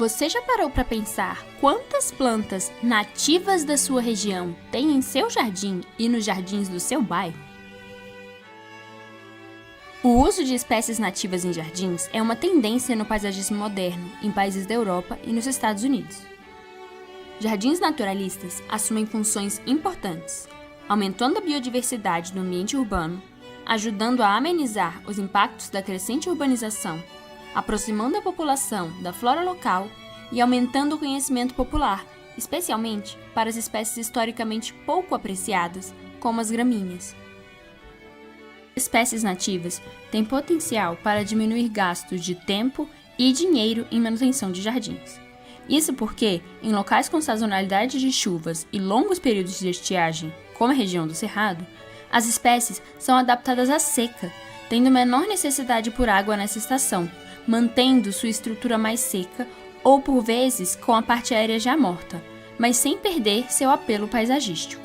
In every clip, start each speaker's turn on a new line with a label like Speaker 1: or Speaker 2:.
Speaker 1: Você já parou para pensar quantas plantas nativas da sua região tem em seu jardim e nos jardins do seu bairro? O uso de espécies nativas em jardins é uma tendência no paisagismo moderno em países da Europa e nos Estados Unidos. Jardins naturalistas assumem funções importantes, aumentando a biodiversidade no ambiente urbano, ajudando a amenizar os impactos da crescente urbanização, aproximando a população da flora local e aumentando o conhecimento popular, especialmente para as espécies historicamente pouco apreciadas, como as gramíneas. Espécies nativas têm potencial para diminuir gastos de tempo e dinheiro em manutenção de jardins. Isso porque, em locais com sazonalidade de chuvas e longos períodos de estiagem, como a região do Cerrado, as espécies são adaptadas à seca, tendo menor necessidade por água nessa estação, mantendo sua estrutura mais seca ou, por vezes, com a parte aérea já morta, mas sem perder seu apelo paisagístico.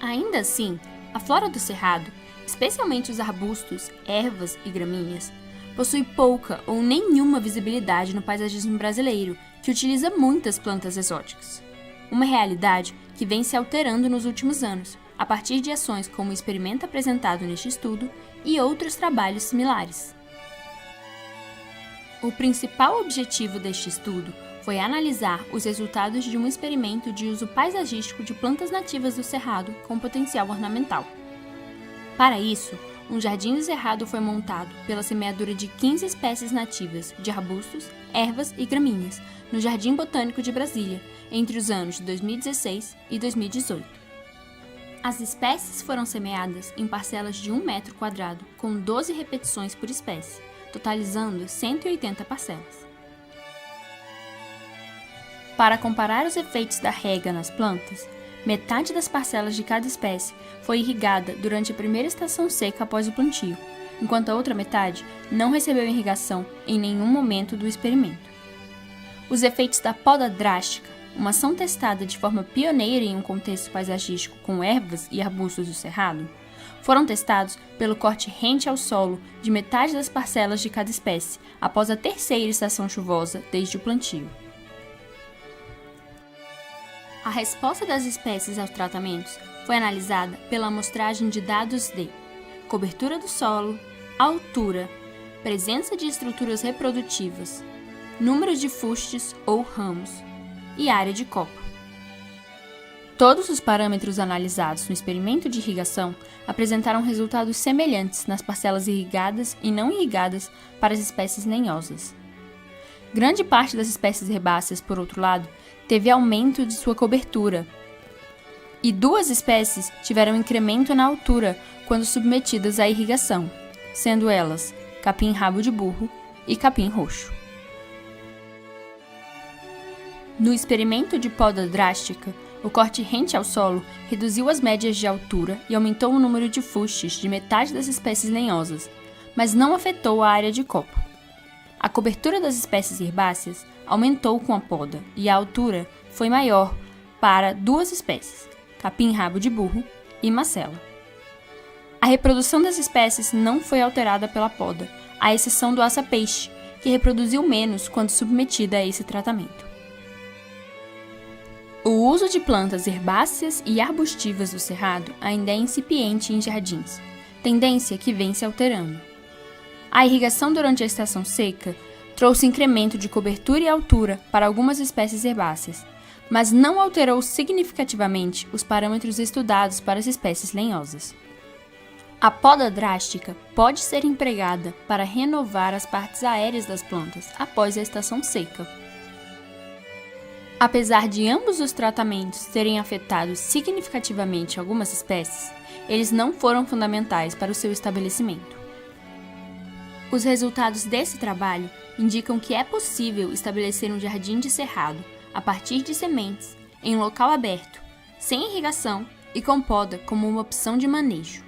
Speaker 1: Ainda assim, a flora do Cerrado, especialmente os arbustos, ervas e gramíneas, possui pouca ou nenhuma visibilidade no paisagismo brasileiro, que utiliza muitas plantas exóticas. Uma realidade que vem se alterando nos últimos anos, a partir de ações como o experimento apresentado neste estudo e outros trabalhos similares. O principal objetivo deste estudo foi analisar os resultados de um experimento de uso paisagístico de plantas nativas do Cerrado com potencial ornamental. Para isso, um jardim do Cerrado foi montado pela semeadura de 15 espécies nativas de arbustos, ervas e gramíneas no Jardim Botânico de Brasília, entre os anos de 2016 e 2018. As espécies foram semeadas em parcelas de 1 metro quadrado, com 12 repetições por espécie, totalizando 180 parcelas. Para comparar os efeitos da rega nas plantas, metade das parcelas de cada espécie foi irrigada durante a primeira estação seca após o plantio, enquanto a outra metade não recebeu irrigação em nenhum momento do experimento. Os efeitos da poda drástica, uma ação testada de forma pioneira em um contexto paisagístico com ervas e arbustos do Cerrado, foram testados pelo corte rente ao solo de metade das parcelas de cada espécie após a terceira estação chuvosa desde o plantio. A resposta das espécies aos tratamentos foi analisada pela amostragem de dados de cobertura do solo, altura, presença de estruturas reprodutivas, número de fustes ou ramos e área de copa. Todos os parâmetros analisados no experimento de irrigação apresentaram resultados semelhantes nas parcelas irrigadas e não irrigadas para as espécies lenhosas. Grande parte das espécies herbáceas, por outro lado, teve aumento de sua cobertura, e 2 espécies tiveram incremento na altura quando submetidas à irrigação, sendo elas capim-rabo de burro e capim-roxo. No experimento de poda drástica, o corte rente ao solo reduziu as médias de altura e aumentou o número de fustes de metade das espécies lenhosas, mas não afetou a área de copa. A cobertura das espécies herbáceas aumentou com a poda e a altura foi maior para 2 espécies, capim-rabo de burro e macela. A reprodução das espécies não foi alterada pela poda, à exceção do aça-peixe, que reproduziu menos quando submetida a esse tratamento. O uso de plantas herbáceas e arbustivas do Cerrado ainda é incipiente em jardins, tendência que vem se alterando. A irrigação durante a estação seca trouxe incremento de cobertura e altura para algumas espécies herbáceas, mas não alterou significativamente os parâmetros estudados para as espécies lenhosas. A poda drástica pode ser empregada para renovar as partes aéreas das plantas após a estação seca. Apesar de ambos os tratamentos terem afetado significativamente algumas espécies, eles não foram fundamentais para o seu estabelecimento. Os resultados desse trabalho indicam que é possível estabelecer um jardim de cerrado a partir de sementes, em um local aberto, sem irrigação e com poda como uma opção de manejo.